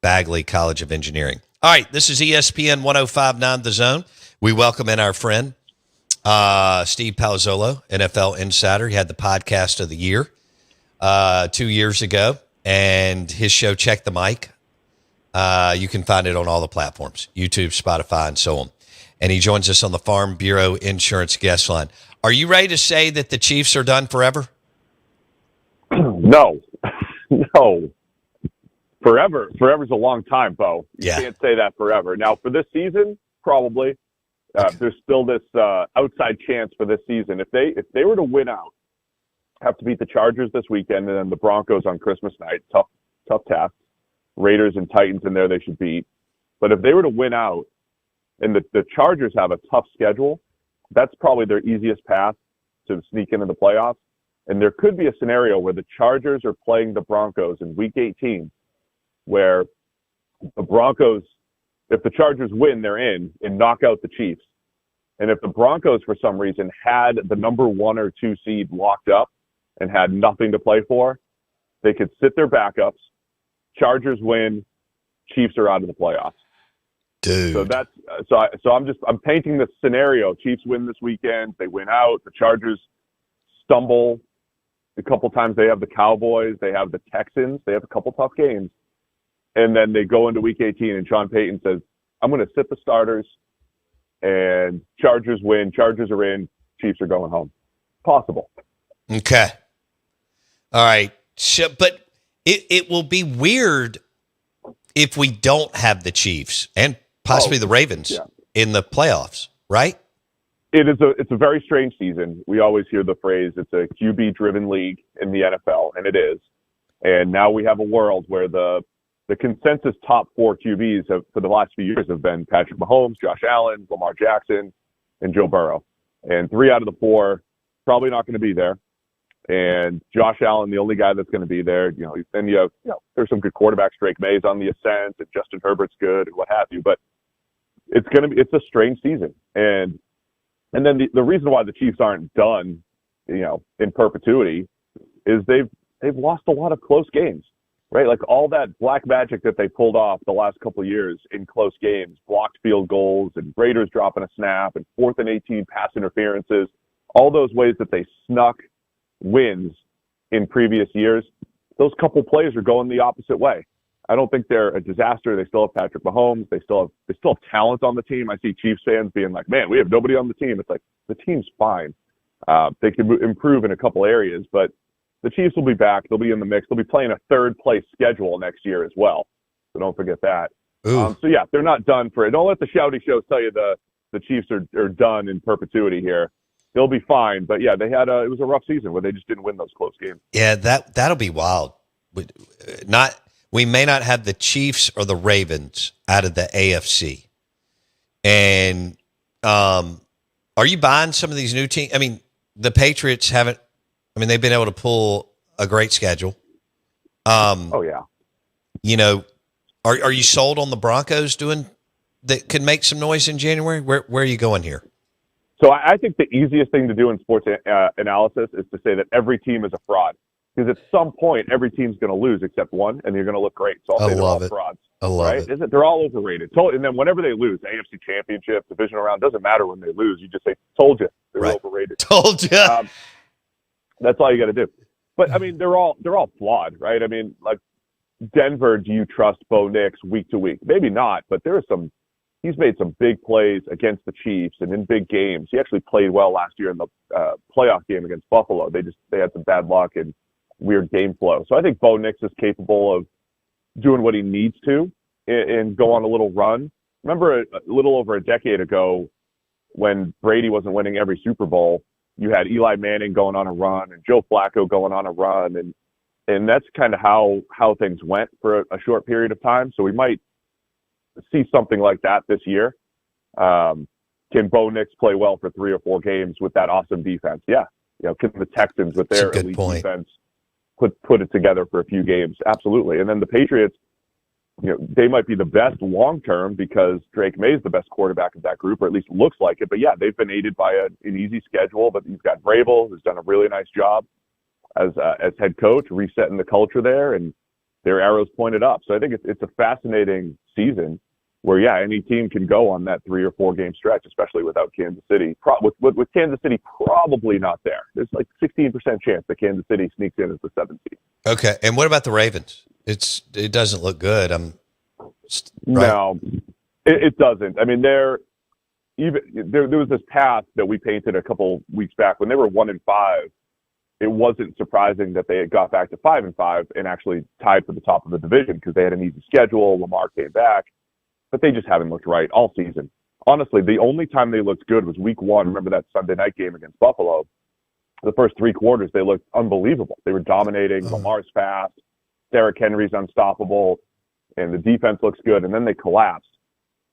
Bagley College of Engineering. All right, this is ESPN 105.9 The Zone. We welcome in our friend, Steve Palazzolo, NFL Insider. He had the podcast of the year 2 years ago, and his show, Check the Mic. You can find it on all the platforms, YouTube, Spotify, and so on. And he joins us on the Farm Bureau Insurance guest line. Are you ready to say that the Chiefs are done forever? No. No. Forever's a long time, Bo. You can't say that forever. Now, for this season, probably. There's still this outside chance for this season. If they were to win out, have to beat the Chargers this weekend and then the Broncos on Christmas night. Tough task. Raiders and Titans in there they should beat. But if they were to win out, and the Chargers have a tough schedule, that's probably their easiest path to sneak into the playoffs. And there could be a scenario where the Chargers are playing the Broncos in Week 18, where the Broncos, if the Chargers win, they're in and knock out the Chiefs. And if the Broncos, for some reason, had the number 1 or 2 seed locked up and had nothing to play for, they could sit their backups. Chargers win, Chiefs are out of the playoffs. Dude. So I'm painting this scenario. Chiefs win this weekend, they win out. The Chargers stumble. A couple times they have the Cowboys, they have the Texans, they have a couple tough games. And then they go into Week 18 and Sean Payton says, I'm going to sit the starters and Chargers win. Chargers are in. Chiefs are going home. Possible. Okay. All right. So, but it will be weird if we don't have the Chiefs and possibly the Ravens in the playoffs, right? It's a very strange season. We always hear the phrase, it's a QB-driven league in the NFL, and it is. And now we have a world where the consensus top 4 QBs for the last few years have been Patrick Mahomes, Josh Allen, Lamar Jackson, and Joe Burrow. And 3 out of the 4 probably not going to be there. And Josh Allen, the only guy that's going to be there. Then you have, there's some good quarterbacks. Drake May's on the ascent, and Justin Herbert's good, and what have you. But it's a strange season. And then the reason why the Chiefs aren't done, in perpetuity, is they've lost a lot of close games. Right, like all that black magic that they pulled off the last couple of years in close games, blocked field goals and Raiders dropping a snap and 4th and 18 pass interferences, all those ways that they snuck wins in previous years, those couple plays are going the opposite way. I don't think they're a disaster. They still have Patrick Mahomes. They still have talent on the team. I see Chiefs fans being like, man, we have nobody on the team. It's like, the team's fine. They can improve in a couple areas, but the Chiefs will be back. They'll be in the mix. They'll be playing a third-place schedule next year as well. So don't forget that. They're not done for it. Don't let the shouty shows tell you the Chiefs are done in perpetuity here. They'll be fine. But, yeah, it was a rough season where they just didn't win those close games. Yeah, that'll be wild. We may not have the Chiefs or the Ravens out of the AFC. And are you buying some of these new teams? I mean, the Patriots haven't. They've been able to pull a great schedule. Oh yeah. Are you sold on the Broncos that could make some noise in January? Where are you going here? So I think the easiest thing to do in sports analysis is to say that every team is a fraud, because at some point every team's going to lose except one, and you're going to look great. So I'll say they're all frauds. I love it. They're all overrated. And then whenever they lose, AFC Championship, divisional round, doesn't matter when they lose. You just say, "Told you, they're overrated." Told you. That's all you got to do. But they're all flawed, right? Like Denver, do you trust Bo Nix week to week? Maybe not, but he's made some big plays against the Chiefs and in big games. He actually played well last year in the playoff game against Buffalo. They had some bad luck and weird game flow. So I think Bo Nix is capable of doing what he needs to and go on a little run. Remember a little over a decade ago when Brady wasn't winning every Super Bowl, you had Eli Manning going on a run and Joe Flacco going on a run, and that's kind of how things went for a short period of time. So we might see something like that this year. Can Bo Nix play well for 3 or 4 games with that awesome defense? Yeah. Can the Texans with their elite defense put it together for a few games? Absolutely. And then the Patriots, they might be the best long-term because Drake May is the best quarterback of that group, or at least looks like it. But yeah, they've been aided by an easy schedule, but you've got Vrabel, who's done a really nice job as head coach, resetting the culture there. And their arrows pointed up. So I think it's a fascinating season where, yeah, any team can go on that 3 or 4 game stretch, especially without Kansas City. With Kansas City probably not there. There's like 16% chance that Kansas City sneaks in as the 7th seed. Okay, and what about the Ravens? It doesn't look good. Right? No, it doesn't. I mean, there was this path that we painted a couple weeks back when they were 1-5. It wasn't surprising that they had got back to 5-5 and actually tied for the top of the division because they had an easy schedule. Lamar came back. But they just haven't looked right all season. Honestly, the only time they looked good was week 1. Remember that Sunday night game against Buffalo? The first 3 quarters, they looked unbelievable. They were dominating. Lamar's fast. Derrick Henry's unstoppable. And the defense looks good. And then they collapsed.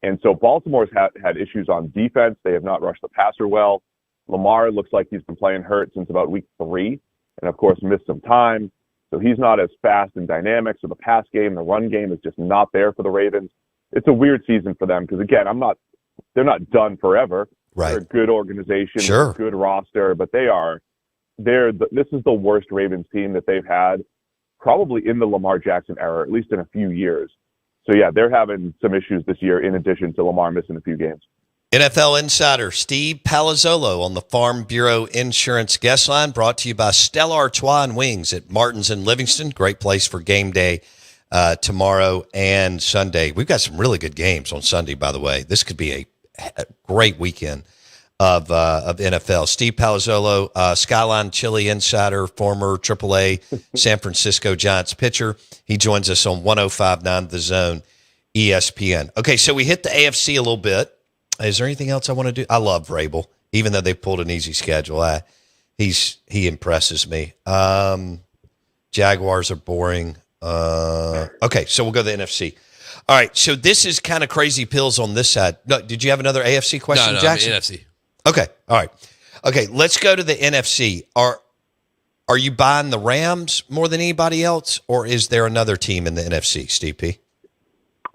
And so Baltimore's had issues on defense. They have not rushed the passer well. Lamar looks like he's been playing hurt since about week 3. And, of course, missed some time. So he's not as fast and dynamic. So the pass game, the run game is just not there for the Ravens. It's a weird season for them because, again, they're not done forever. Right. They're a good organization, sure. Good roster, but this is the worst Ravens team that they've had probably in the Lamar Jackson era, at least in a few years. So, yeah, they're having some issues this year in addition to Lamar missing a few games. NFL insider Steve Palazzolo on the Farm Bureau Insurance Guest Line, brought to you by Stella Artois and Wings at Martin's in Livingston. Great place for game day. Tomorrow and Sunday. We've got some really good games on Sunday, by the way. This could be a great weekend of NFL. Steve Palazzolo, Skyline Chili insider, former AAA San Francisco Giants pitcher. He joins us on 105.9 The Zone, ESPN. Okay, so we hit the AFC a little bit. Is there anything else I want to do? I love Vrabel, even though they pulled an easy schedule. He impresses me. Jaguars are boring. Okay, so we'll go to the NFC. All right, so this is kind of crazy pills on this side. No, did you have another AFC question, No, Jackson? NFC. Okay, all right. Okay, let's go to the NFC. Are you buying the Rams more than anybody else, or is there another team in the NFC, Steve P?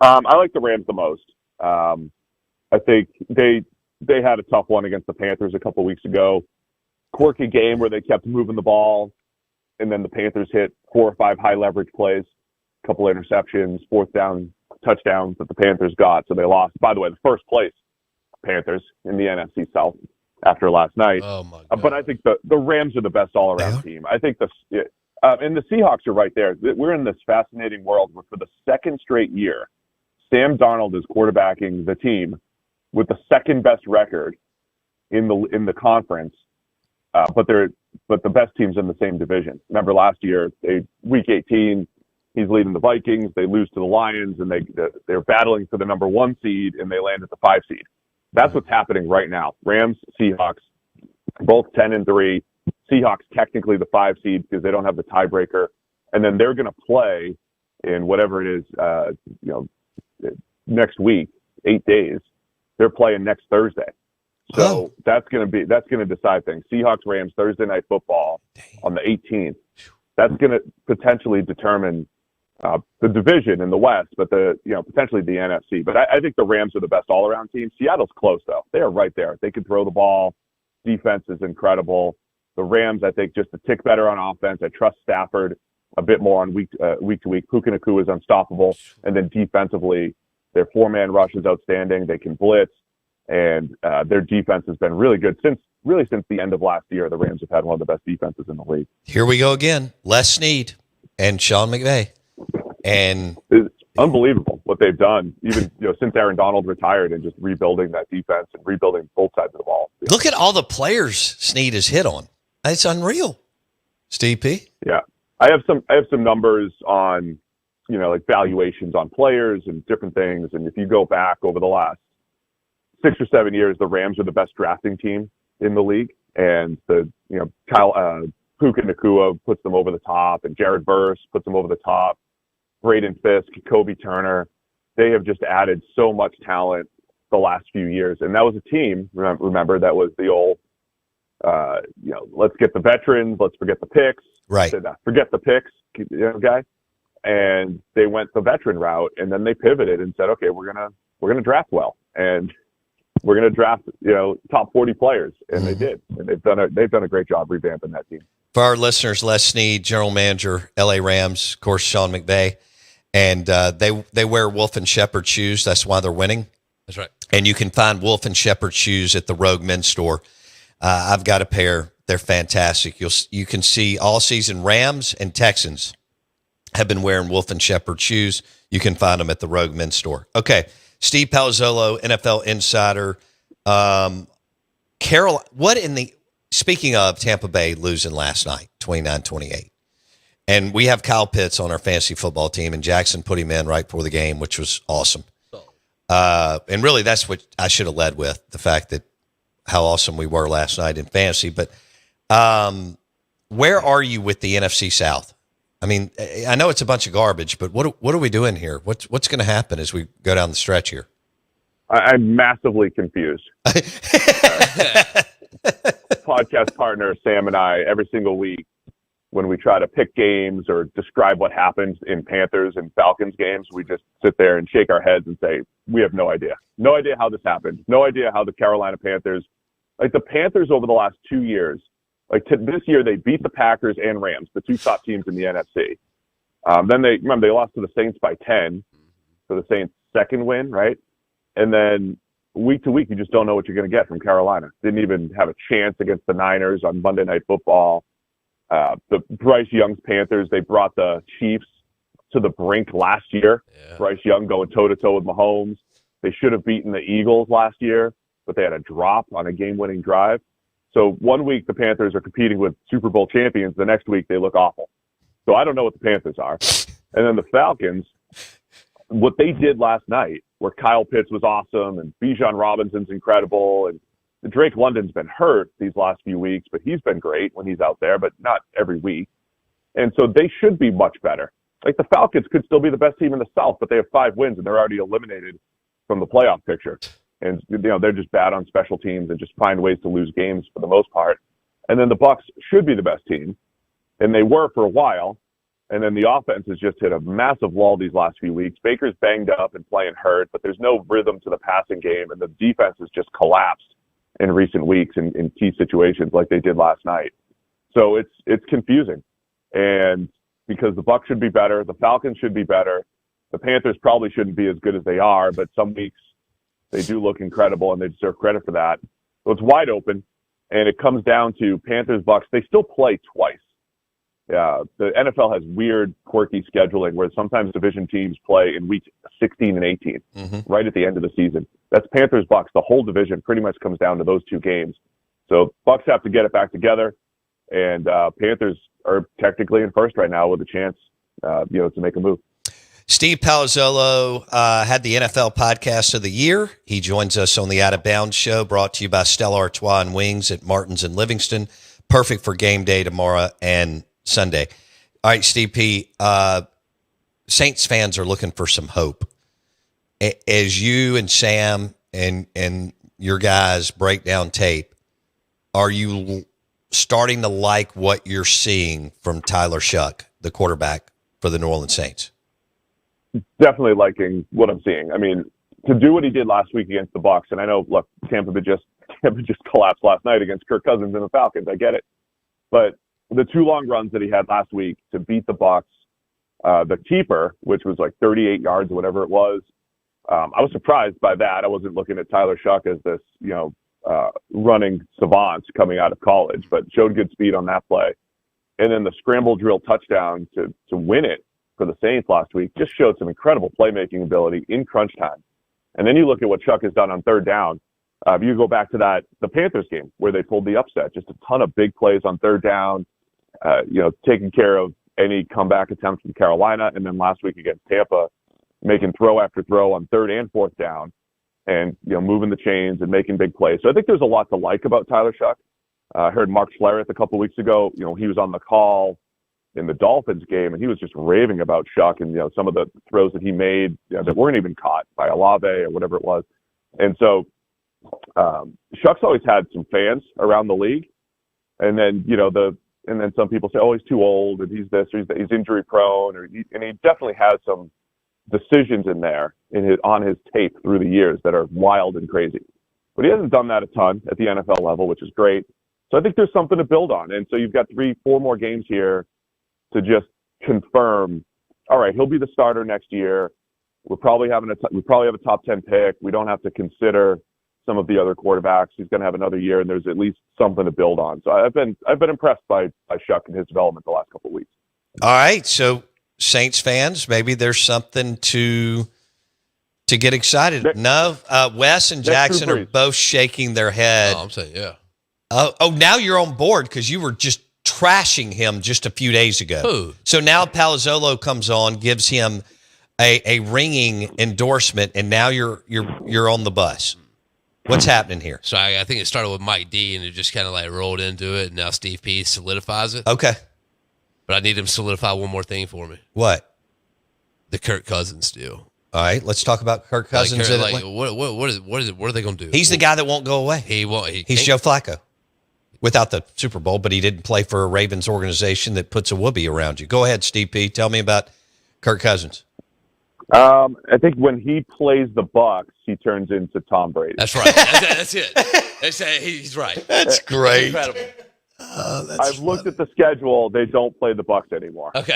I like the Rams the most. I think they had a tough one against the Panthers a couple weeks ago. Quirky game where they kept moving the ball. And then the Panthers hit 4 or 5 high leverage plays, a couple interceptions, 4th down touchdowns that the Panthers got. So they lost. By the way, the first place Panthers in the NFC South after last night. Oh my God. But I think the Rams are the best all around team. I think and the Seahawks are right there. We're in this fascinating world where for the second straight year, Sam Darnold is quarterbacking the team with the second best record in the conference. But the best team's in the same division. Remember last year, week 18, he's leading the Vikings. They lose to the Lions, and they're battling for the number 1 seed, and they land at the 5 seed. That's what's happening right now. Rams, Seahawks, both 10-3. Seahawks technically the 5 seed because they don't have the tiebreaker, and then they're going to play in whatever it is, next week, 8 days. They're playing next Thursday. So that's going to decide things. Seahawks, Rams, Thursday Night Football on the 18th. That's going to potentially determine the division in the West, but potentially the NFC. But I think the Rams are the best all-around team. Seattle's close though; they are right there. They can throw the ball. Defense is incredible. The Rams, I think, just a tick better on offense. I trust Stafford a bit more on week to week. Puka Nacua is unstoppable, and then defensively, their 4-man rush is outstanding. They can blitz. And their defense has been really good since the end of last year. The Rams have had one of the best defenses in the league. Here we go again. Les Snead and Sean McVay. And it's unbelievable what they've done, even since Aaron Donald retired, and just rebuilding that defense and rebuilding both sides of the ball. Look at all the players Snead has hit on. It's unreal. Steve P? Yeah. I have some numbers on, like valuations on players and different things. And if you go back over the last 6 or 7 years, the Rams are the best drafting team in the league, and Puka Nacua puts them over the top, and Jared Verse puts them over the top. Braden Fisk, Kobe Turner, they have just added so much talent the last few years, and that was a team. Remember that was the old, let's get the veterans, let's forget the picks, right? Forget the picks, guy. And they went the veteran route, and then they pivoted and said, okay, we're gonna draft well, and we're going to draft, top 40 players, and they did, and they've done a great job revamping that team. For our listeners, Les Snead, general manager, LA Rams, of course, Sean McVay, and they wear Wolf and Shepherd shoes. That's why they're winning. That's right. And you can find Wolf and Shepherd shoes at the Rogue Men's Store. I've got a pair. They're fantastic. You can see all season Rams and Texans have been wearing Wolf and Shepherd shoes. You can find them at the Rogue Men's Store. Okay, Steve Palazzolo, NFL insider. Speaking of Tampa Bay losing last night, 29-28. And we have Kyle Pitts on our fantasy football team, and Jackson put him in right before the game, which was awesome. And really, that's what I should have led with, the fact that how awesome we were last night in fantasy. But where are you with the NFC South? I mean, I know it's a bunch of garbage, but what are we doing here? What's going to happen as we go down the stretch here? I'm massively confused. Podcast partner Sam and I, every single week, when we try to pick games or describe what happens in Panthers and Falcons games, we just sit there and shake our heads and say, we have no idea. No idea how this happened. No idea how the Carolina Panthers, like the Panthers over the last 2 years, this year they beat the Packers and Rams, the two top teams in the NFC. Then they lost to the Saints by 10 for the Saints' second win, right? And then week to week, you just don't know what you're going to get from Carolina. Didn't even have a chance against the Niners on Monday Night Football. The Bryce Young's Panthers, they brought the Chiefs to the brink last year. Yeah. Bryce Young going toe-to-toe with Mahomes. They should have beaten the Eagles last year, but they had a drop on a game-winning drive. So 1 week, the Panthers are competing with Super Bowl champions. The next week, they look awful. So I don't know what the Panthers are. And then the Falcons, what they did last night, where Kyle Pitts was awesome and Bijan Robinson's incredible, and Drake London's been hurt these last few weeks, but he's been great when he's out there, but not every week. And so they should be much better. Like the Falcons could still be the best team in the South, but they have 5 wins and they're already eliminated from the playoff picture. And they're just bad on special teams and just find ways to lose games for the most part. And then the Bucks should be the best team, and they were for a while. And then the offense has just hit a massive lull these last few weeks. Baker's banged up and playing hurt, but there's no rhythm to the passing game, and the defense has just collapsed in recent weeks in key situations like they did last night. So it's confusing. And because the Bucs should be better, the Falcons should be better, the Panthers probably shouldn't be as good as they are, but some weeks they do look incredible and they deserve credit for that. So it's wide open, and it comes down to Panthers-Bucs. They still play twice. The NFL has weird, quirky scheduling where sometimes division teams play in week 16 and 18, right at the end of the season. That's Panthers-Bucs. The whole division pretty much comes down to those 2 games. So Bucs have to get it back together, and Panthers are technically in first right now with a chance, to make a move. Steve Palazzolo had the NFL Podcast of the Year. He joins us on the Out of Bounds Show, brought to you by Stella Artois and Wings at Martin's and Livingston. Perfect for game day tomorrow and Sunday. All right, Steve P. Saints fans are looking for some hope. As you and Sam and your guys break down tape, are you starting to like what you're seeing from Tyler Shough, the quarterback for the New Orleans Saints? Definitely liking what I'm seeing. I mean, to do what he did last week against the Bucs, and I know, look, Tampa just collapsed last night against Kirk Cousins and the Falcons. I get it. But the 2 long runs that he had last week to beat the Bucs, the keeper, which was like 38 yards or whatever it was, I was surprised by that. I wasn't looking at Tyler Shough as this, running savant coming out of college, but showed good speed on that play. And then the scramble drill touchdown to win it for the Saints last week just showed some incredible playmaking ability in crunch time. And then you look at what Shough has done on third down. You go back to the Panthers game where they pulled the upset, just a ton of big plays on third down, taking care of any comeback attempts from Carolina. And then last week against Tampa, making throw after throw on third and fourth down and, moving the chains and making big plays. So I think there's a lot to like about Tyler Shough. I heard Mark Schlereth a couple of weeks ago, he was on the call in the Dolphins game, and he was just raving about Shough and, some of the throws that he made that weren't even caught by Olave or whatever it was. And so Shough's always had some fans around the league. And then, and then some people say, oh, he's too old and he's this, or he's injury prone, and he definitely has some decisions in there on his tape through the years that are wild and crazy. But he hasn't done that a ton at the NFL level, which is great. So I think there's something to build on. And so you've got 3-4 more games here to just confirm, all right, he'll be the starter next year. We probably have a top 10 pick. We don't have to consider some of the other quarterbacks. He's going to have another year, and there's at least something to build on. So I've been impressed by Shough and his development the last couple of weeks. All right, so Saints fans, maybe there's something to get excited. No, Wes and Jackson are both shaking their head. Oh, I'm saying, yeah. Oh, now you're on board because you were just trashing him just a few days ago. Who? So now Palazzolo comes on, gives him a ringing endorsement, and now you're on the bus. What's happening here? So I think it started with Mike D, and it just kind of like rolled into it, and now Steve P solidifies it. Okay. But I need him to solidify one more thing for me. What? The Kirk Cousins deal. All right, let's talk about Kirk Cousins. What are they going to do? He's the guy that won't go away. He's Joe Flacco. Without the Super Bowl, but he didn't play for a Ravens organization that puts a whoopee around you. Go ahead, Steve P. Tell me about Kirk Cousins. I think when he plays the Bucs, he turns into Tom Brady. That's right. That's it. He's right. That's great. That's incredible. I've looked at the schedule. They don't play the Bucs anymore. Okay.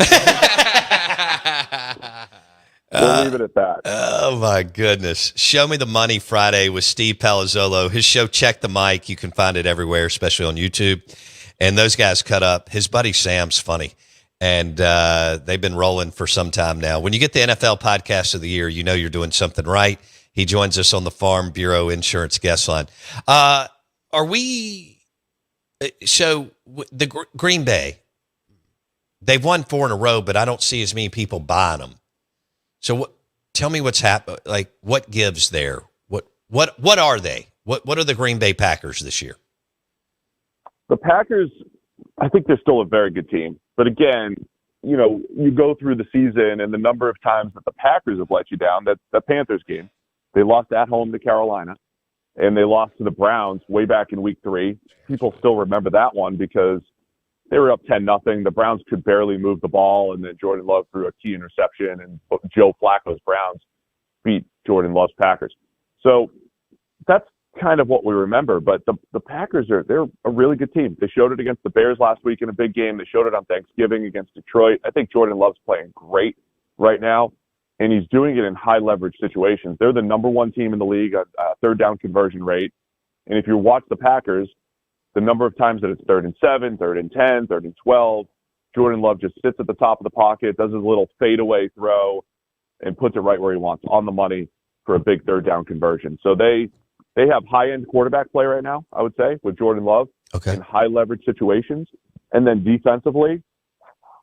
We'll leave it at that. Oh, my goodness. Show Me the Money Friday with Steve Palazzolo. His show, Check the Mic. You can find it everywhere, especially on YouTube. And those guys cut up. His buddy Sam's funny. And they've been rolling for some time now. When you get the NFL Podcast of the Year, you know you're doing something right. He joins us on the Farm Bureau Insurance guest line. So the Green Bay, they've won 4 in a row, but I don't see as many people buying them. So tell me what's happened. Like, what gives there? What are they? What are the Green Bay Packers this year? The Packers, I think they're still a very good team. But again, you go through the season and the number of times that the Packers have let you down. That the Panthers game, they lost at home to Carolina, and they lost to the Browns way back in Week 3. People still remember that one because they were up 10-0. The Browns could barely move the ball, and then Jordan Love threw a key interception, and Joe Flacco's Browns beat Jordan Love's Packers. So that's kind of what we remember. But the Packers they're a really good team. They showed it against the Bears last week in a big game. They showed it on Thanksgiving against Detroit. I think Jordan Love's playing great right now, and he's doing it in high leverage situations. They're the number 1 team in the league at third down conversion rate. And if you watch the Packers, the number of times that it's 3rd and 7, 3rd and 10, 3rd and 12, Jordan Love just sits at the top of the pocket, does his little fadeaway throw, and puts it right where he wants, on the money for a big third down conversion. So they have high-end quarterback play right now, I would say, with Jordan Love in high leverage situations. And then defensively,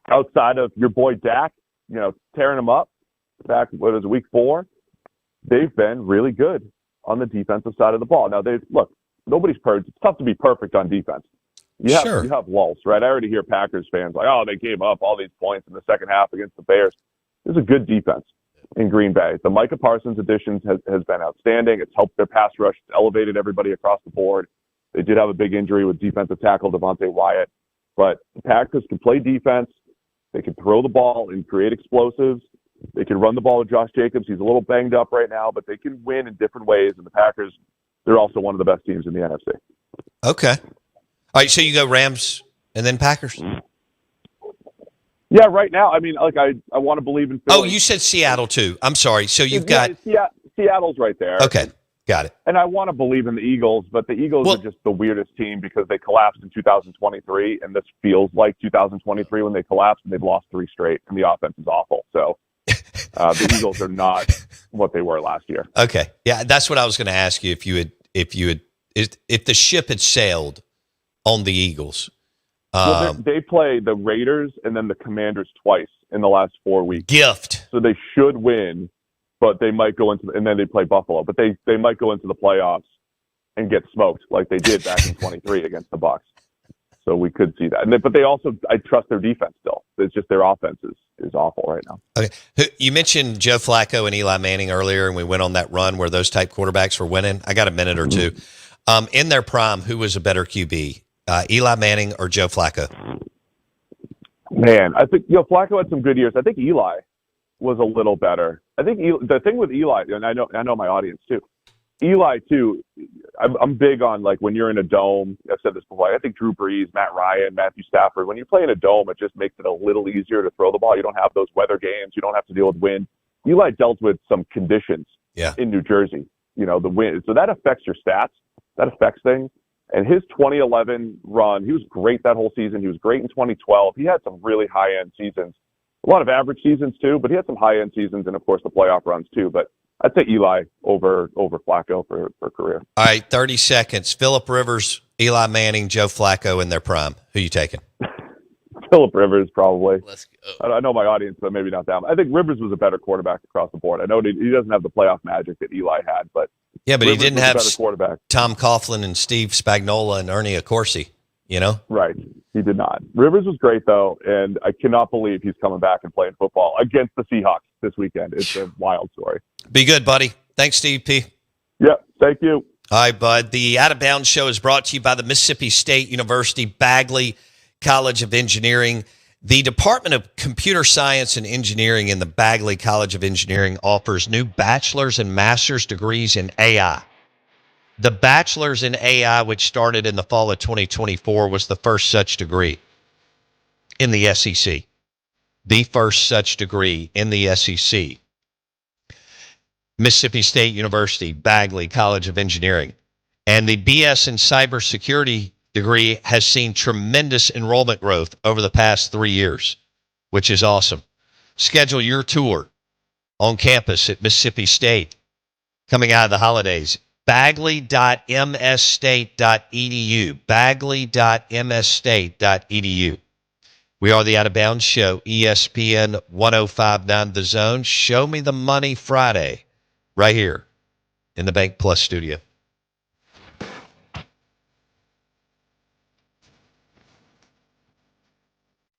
outside of your boy Dak, tearing him up back, week 4, they've been really good on the defensive side of the ball. Now, nobody's perfect. It's tough to be perfect on defense. You have lulls, right? I already hear Packers fans like, they gave up all these points in the second half against the Bears. There's a good defense in Green Bay. The Micah Parsons additions has been outstanding. It's helped their pass rush. It's elevated everybody across the board. They did have a big injury with defensive tackle Devontae Wyatt. But the Packers can play defense. They can throw the ball and create explosives. They can run the ball with Josh Jacobs. He's a little banged up right now, but they can win in different ways. And the Packers, they're also one of the best teams in the NFC. Okay. All right, so you go Rams and then Packers? Yeah, right now, I mean, I want to believe in Philly. Oh, you said Seattle too. I'm sorry. So you've got Seattle's right there. Okay, got it. And I want to believe in the Eagles, but the Eagles are just the weirdest team because they collapsed in 2023, and this feels like 2023 when they collapsed, and they've lost 3 straight, and the offense is awful. So the Eagles are not what they were last year. Okay, yeah, that's what I was going to ask you if the ship had sailed on the Eagles. Well, they play the Raiders and then the Commanders twice in the last 4 weeks. Gift. So they should win, but they might go into and then they play Buffalo. But they might go into the playoffs and get smoked like they did back in 23 against the Bucs. So we could see that. But I trust their defense still. It's just their offense is awful right now. Okay. You mentioned Joe Flacco and Eli Manning earlier, and we went on that run where those type quarterbacks were winning. I got a minute or two. In their prime, who was a better QB? Eli Manning or Joe Flacco? Man, I think Flacco had some good years. I think Eli was a little better. I think the thing with Eli, and I know my audience too. Eli too. I'm big on, like, when you're in a dome. I've said this before. I think Drew Brees, Matt Ryan, Matthew Stafford. When you play in a dome, it just makes it a little easier to throw the ball. You don't have those weather games. You don't have to deal with wind. Eli dealt with some conditions in New Jersey. The wind. So that affects your stats. That affects things. And his 2011 run, he was great that whole season. He was great in 2012. He had some really high-end seasons. A lot of average seasons too, but he had some high-end seasons and, of course, the playoff runs too. But I'd say Eli over Flacco for career. All right, 30 seconds. Phillip Rivers, Eli Manning, Joe Flacco in their prime. Who you taking? Phillip Rivers, probably. Let's go. I know my audience, but maybe not them. I think Rivers was a better quarterback across the board. I know he doesn't have the playoff magic that Eli had, but yeah, but Rivers he didn't was a have better quarterback. Tom Coughlin and Steve Spagnuolo and Ernie Accorsi, Right. He did not. Rivers was great, though, and I cannot believe he's coming back and playing football against the Seahawks this weekend. It's a wild story. Be good, buddy. Thanks, Steve P. Yeah, thank you. All right, bud. The Out of Bounds Show is brought to you by the Mississippi State University Bagley College of Engineering. The Department of Computer Science and Engineering in the Bagley College of Engineering offers new bachelor's and master's degrees in AI. The bachelor's in AI, which started in the fall of 2024, was the first such degree in the SEC. The first such degree in the SEC. Mississippi State University, Bagley College of Engineering. And the BS in Cybersecurity degree has seen tremendous enrollment growth over the past 3 years, which is awesome. Schedule your tour on campus at Mississippi State coming out of the holidays. Bagley.msstate.edu. Bagley.msstate.edu. We are the Out of Bounds Show, ESPN 1059 The Zone. Show me the money Friday, right here in the Bank Plus studio.